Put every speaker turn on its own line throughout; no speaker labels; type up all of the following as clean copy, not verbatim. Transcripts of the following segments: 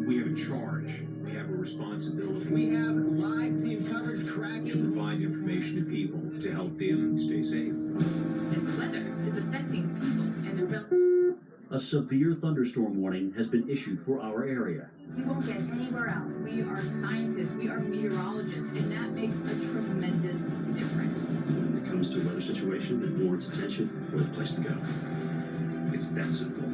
We have a charge. We have a responsibility.
We have live team coverage tracking
to provide information to people to help them stay safe.
This weather is affecting people and their
A severe thunderstorm warning has been issued for our area.
You won't get anywhere else.
We are scientists, we are meteorologists, and that makes a tremendous difference.
When it comes to a weather situation that warrants attention, we're the place to go. It's that simple.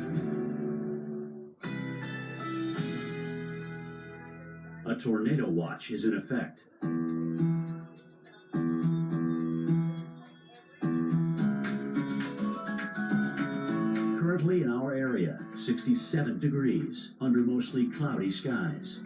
A tornado watch is in effect. Currently in our area, 67 degrees under mostly cloudy skies.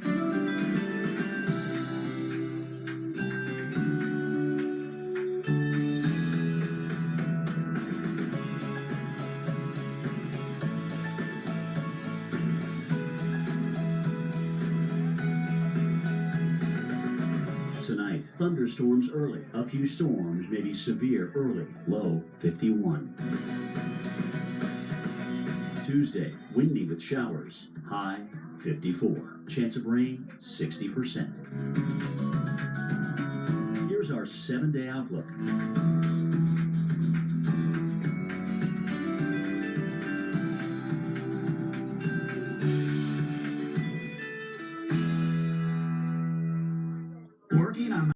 Tonight, thunderstorms early. A few storms may be severe early. Low 51. Tuesday, windy with showers. High 54. Chance of rain 60%. Here's our 7-day outlook.